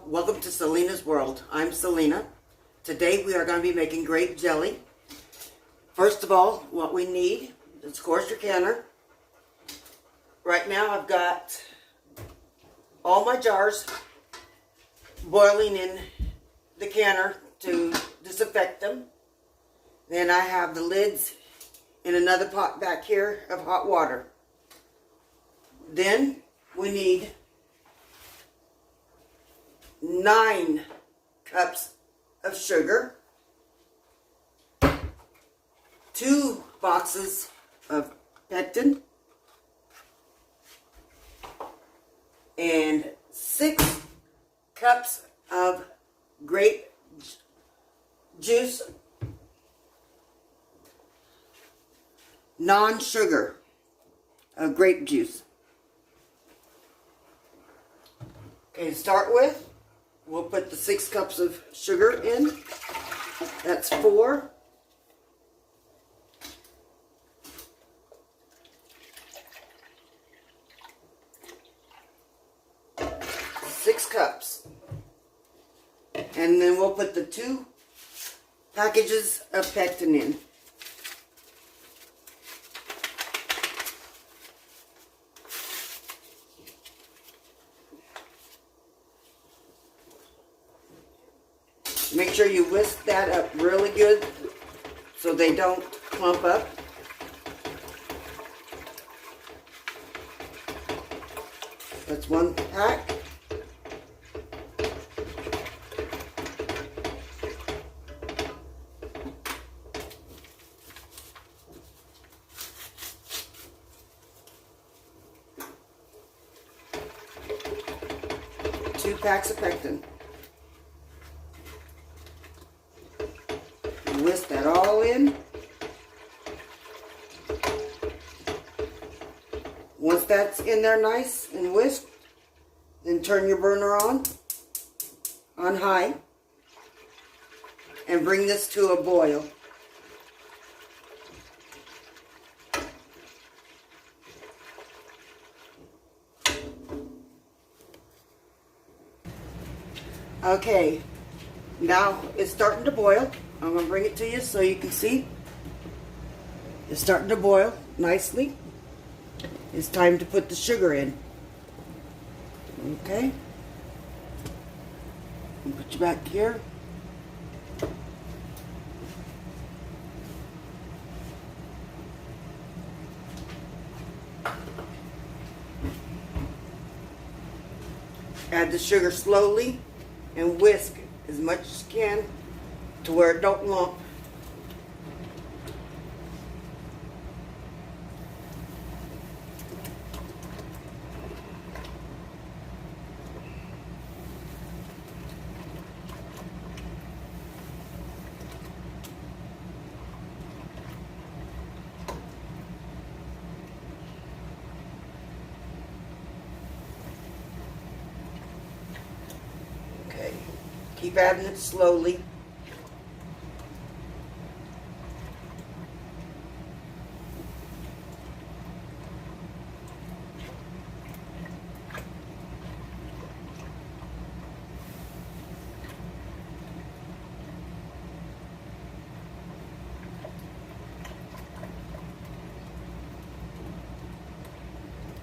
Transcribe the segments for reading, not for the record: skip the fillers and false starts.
welcome to Salina's World. I'm Salina. Today we are going to be making grape jelly. First of all, what we need is, of course, your canner. Right now I've got all my jars boiling in the canner to disinfect them. Then I have the lids in another pot back here of hot water. Then we need 9 cups of sugar, 2 boxes of pectin, and 6 cups of grape juice, non-sugar of grape juice. Okay, to start with, we'll put the 6 cups of sugar in. That's 4. Six cups. And then we'll put the 2 packages of pectin in. Make sure you whisk that up really good so they don't clump up. That's 1 pack. Two packs of pectin. Whisk that all in. Once that's in there nice and whisked, then turn your burner on high, and bring this to a boil. Okay, now it's starting to boil. I'm going to bring it to you so you can see. It's starting to boil nicely. It's time to put the sugar in. Okay. I'll put you back here. Add the sugar slowly and whisk as much as you can to where it don't lump. Okay, keep adding it slowly.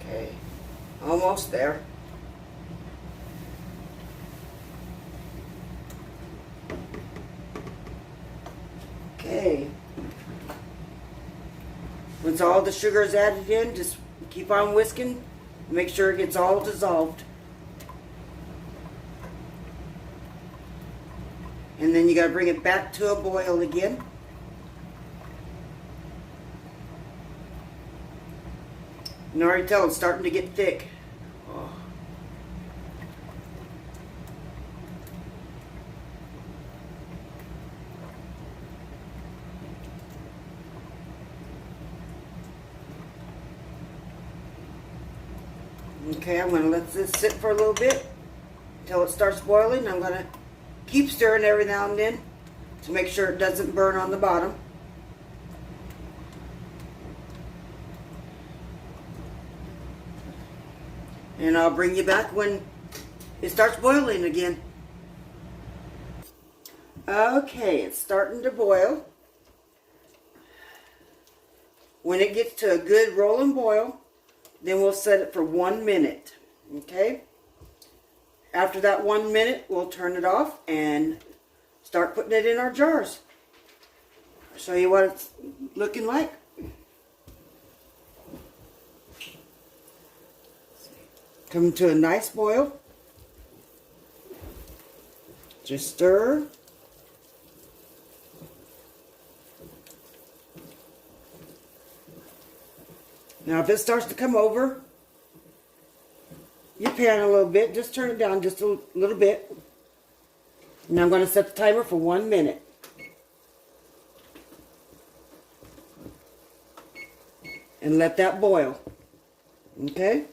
Okay, almost there. Okay. Once all the sugar is added in, just keep on whisking. Make sure it gets all dissolved. And then you got to bring it back to a boil again. You can already tell it's starting to get thick. Oh. Okay, I'm going to let this sit for a little bit until it starts boiling. I'm going to keep stirring every now and then to make sure it doesn't burn on the bottom. And I'll bring you back when it starts boiling again. Okay, it's starting to boil. When it gets to a good rolling boil, then we'll set it for 1 minute. Okay? After that 1 minute, we'll turn it off and start putting it in our jars. I'll show you what it's looking like. Come to a nice boil. Just stir. Now if it starts to come over your pan a little bit, just turn it down just a little bit. Now I'm going to set the timer for 1 minute. And let that boil. Okay?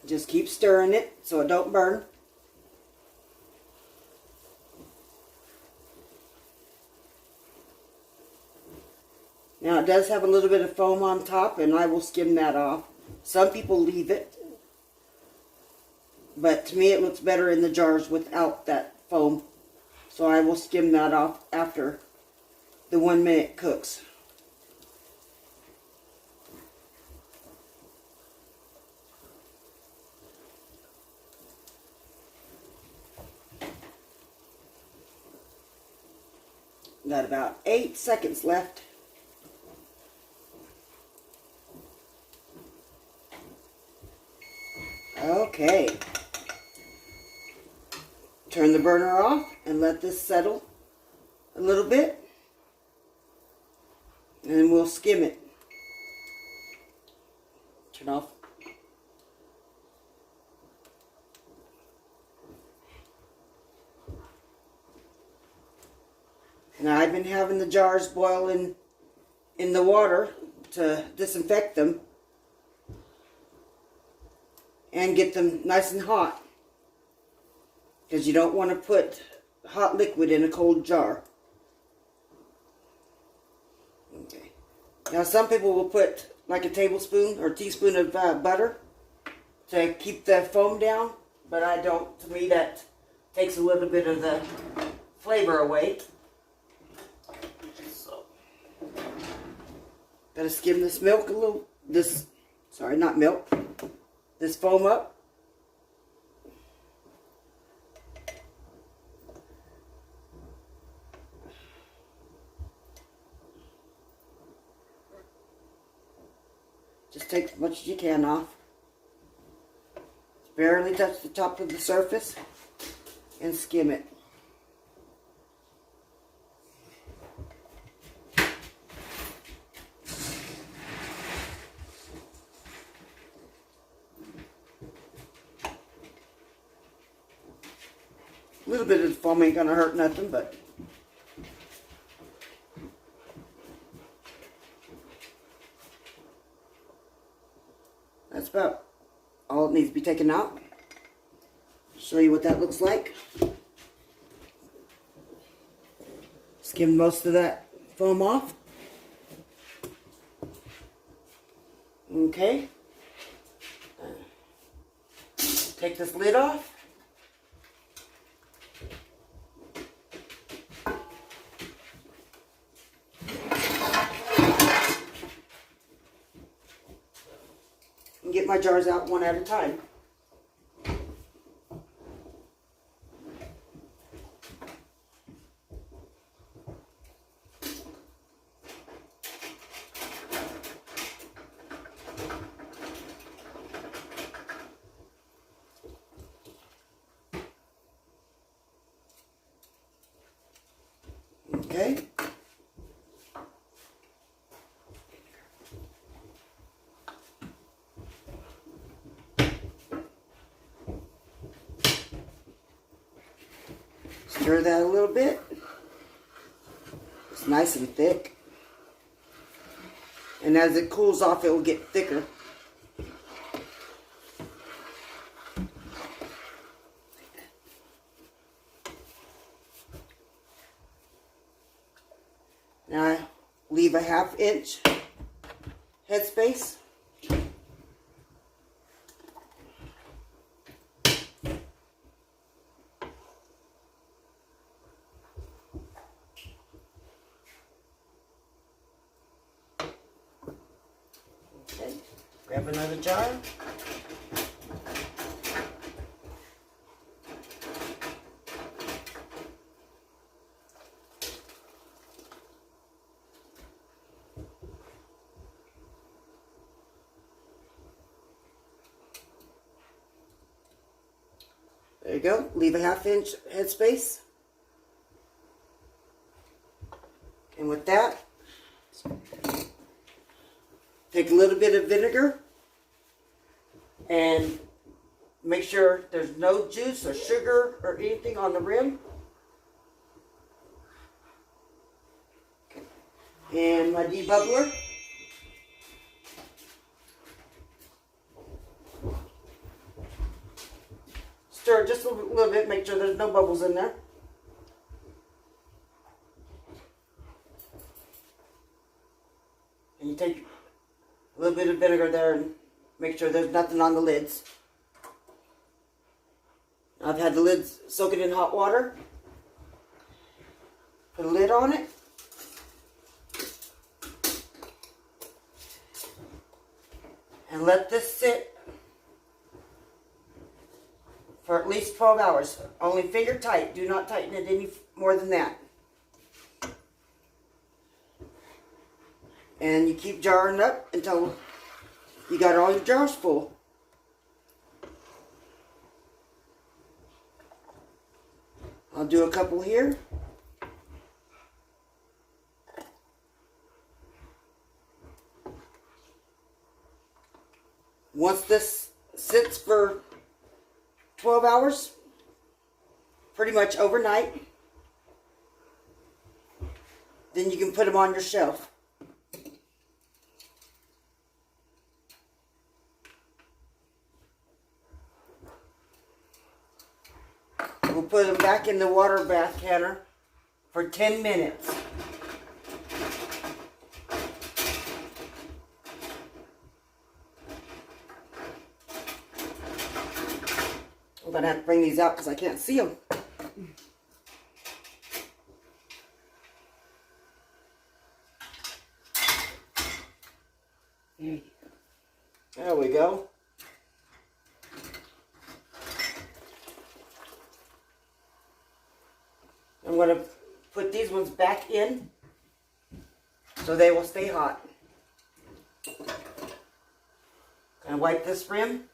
Just keep stirring it so it don't burn. Now it does have a little bit of foam on top, and I will skim that off. Some people leave it, but to me it looks better in the jars without that foam. So I will skim that off after the 1 minute cooks. Got about 8 seconds left. Okay. Turn the burner off and let this settle a little bit. And we'll skim it. Turn off. Now I've been having the jars boil in the water to disinfect them and get them nice and hot, because you don't want to put hot liquid in a cold jar. Okay. Now some people will put like a tablespoon or teaspoon of butter to keep the foam down, but I don't. To me that takes a little bit of the flavor away. Gotta skim this milk a little, sorry, not milk, this foam up. Just take as much as you can off. Barely touch the top of the surface and skim it. A little bit of the foam ain't gonna hurt nothing, but that's about all it needs to be taken out. Show you what that looks like. Skim most of that foam off. Okay. Take this lid off. And get my jars out one at a time. Okay. Stir that a little bit. It's nice and thick. And as it cools off, it will get thicker. Now, leave leave a 1/2 inch headspace. Okay, grab another jar. There you go. Leave a 1/2 inch headspace. And with that, take a little bit of vinegar and make sure there's no juice or sugar or anything on the rim. Okay. And my debubbler. Stir just a little bit, make sure there's no bubbles in there. And you take a little bit of vinegar there and make sure there's nothing on the lids. I've had the lids soaking in hot water. Put a lid on it. And let this sit for at least 12 hours. Only finger tight. Do not tighten it any more than that. And you keep jarring up until you got all your jars full. I'll do a couple here. Once this sits for 12 hours, pretty much overnight, then you can put them on your shelf. We'll put them back in the water bath canner for 10 minutes. I'm going to have to bring these out because I can't see them. There we go. I'm going to put these ones back in so they will stay hot. Gonna wipe this rim.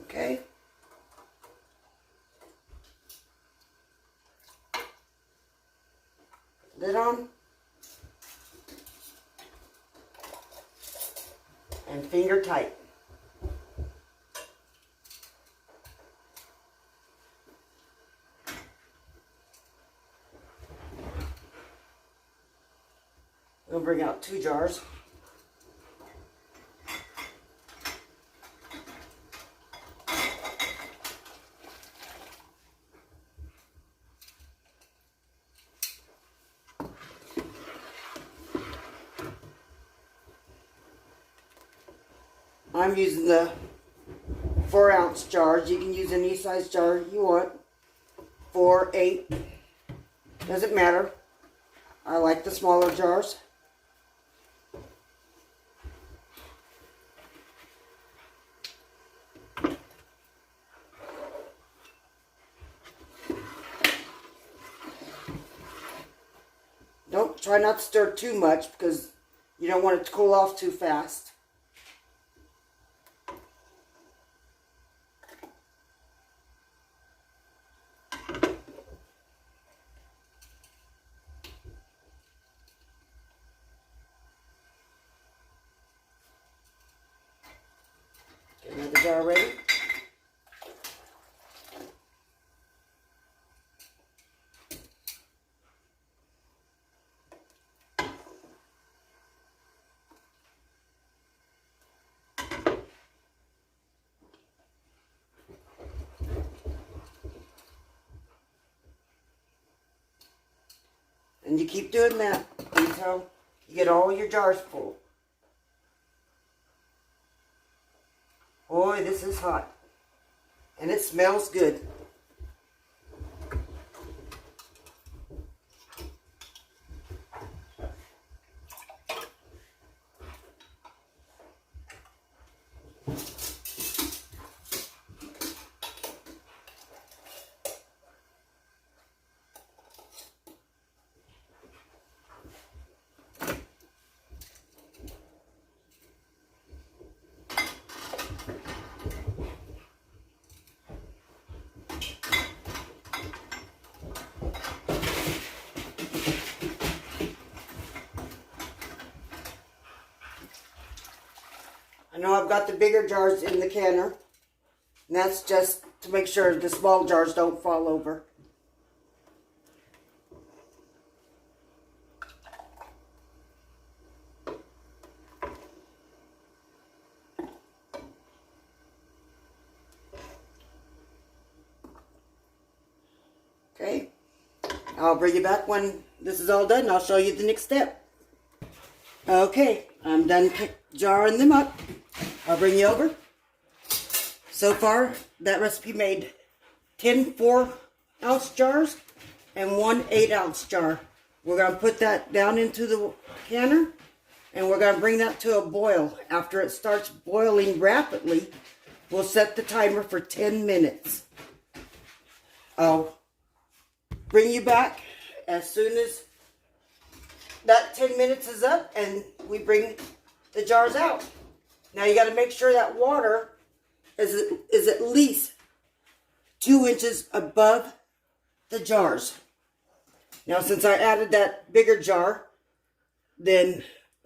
Okay. Lid on. And finger tight. We'll bring out 2 jars. I'm using the 4-ounce jars. You can use any size jar you want. 4, 8, doesn't matter. I like the smaller jars. Try not to stir too much because you don't want it to cool off too fast. Get another jar ready. And you keep doing that until you get all your jars full. Boy, this is hot. And it smells good. I know I've got the bigger jars in the canner, and that's just to make sure the small jars don't fall over. Okay, I'll bring you back when this is all done. I'll show you the next step. Okay, I'm done jarring them up. I'll bring you over. So far, that recipe made 10 4-ounce jars and 1 8-ounce jar. We're going to put that down into the canner, and we're going to bring that to a boil. After it starts boiling rapidly, we'll set the timer for 10 minutes. I'll bring you back as soon as that 10 minutes is up and we bring the jars out. Now you got to make sure that water is at least 2 inches above the jars. Now since I added that bigger jar, then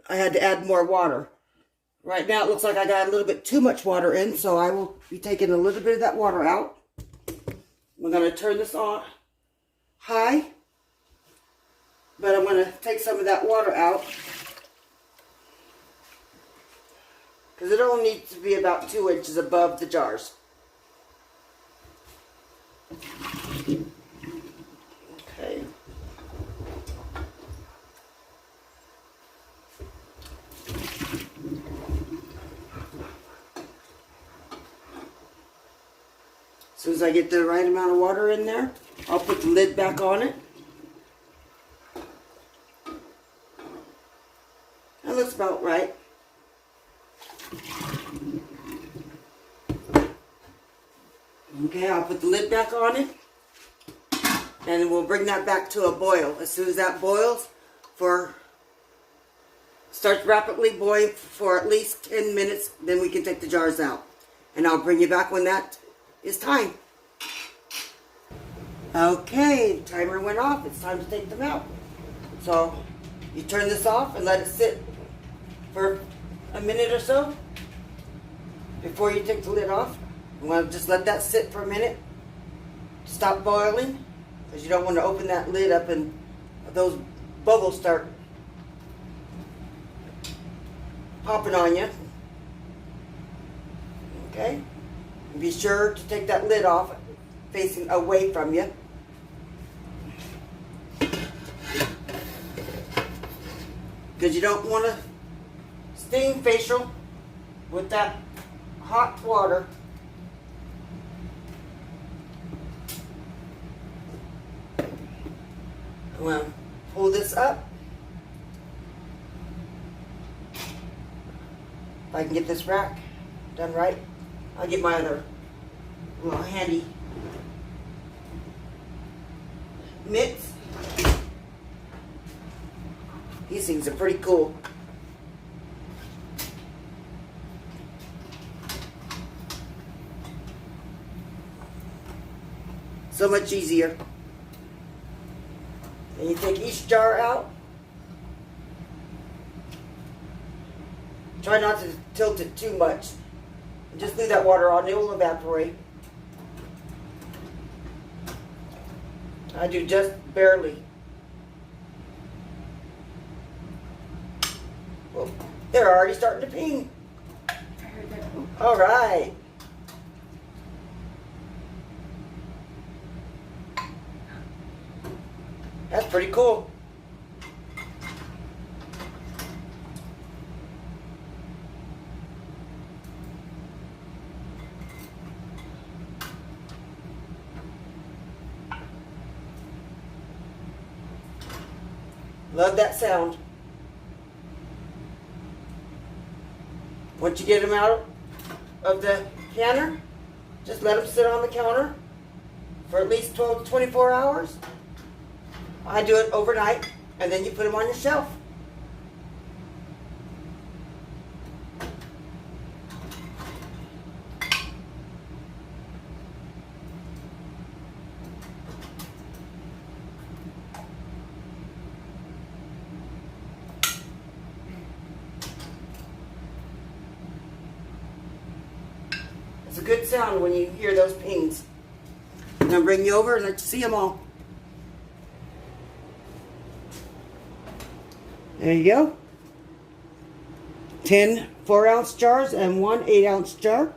I had to add more water. Right now it looks like I got a little bit too much water in, so I will be taking a little bit of that water out. We're going to turn this on high, but I'm going to take some of that water out because it only needs to be about 2 inches above the jars. Okay. As soon as I get the right amount of water in there, I'll put the lid back on it. That looks about right. Okay, I'll put the lid back on it, and we'll bring that back to a boil. As soon as that boils, starts rapidly boiling for at least 10 minutes, then we can take the jars out. And I'll bring you back when that is time. Okay, the timer went off. It's time to take them out. So you turn this off and let it sit for a minute or so before you take the lid off. You want to just let that sit for a minute. Stop boiling, because you don't want to open that lid up and those bubbles start popping on you. Okay? And be sure to take that lid off facing away from you. Because you don't want to steam facial with that hot water. I'm going to pull this up. If I can get this rack done right, I'll get my other little handy mitts. These things are pretty cool. So much easier. And you take each jar out. Try not to tilt it too much. And just leave that water on, it will evaporate. I do just barely. Well, they're already starting to ping. All right. That's pretty cool. Love that sound. Once you get them out of the canner, just let them sit on the counter for at least 12 to 24 hours. I do it overnight, and then you put them on your shelf. It's a good sound when you hear those pings. I'm going to bring you over and let you see them all. There you go. 10 4-ounce jars and 1 8-ounce jar.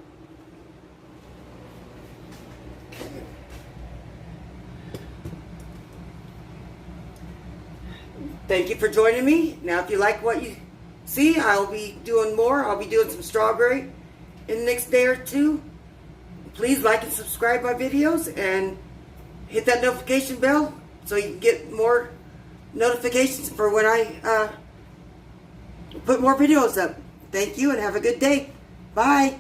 Thank you for joining me. Now, if you like what you see, I'll be doing more. I'll be doing some strawberry in the next day or two. Please like and subscribe my videos and hit that notification bell so you can get more notifications for when I put more videos up. Thank you and have a good day. Bye.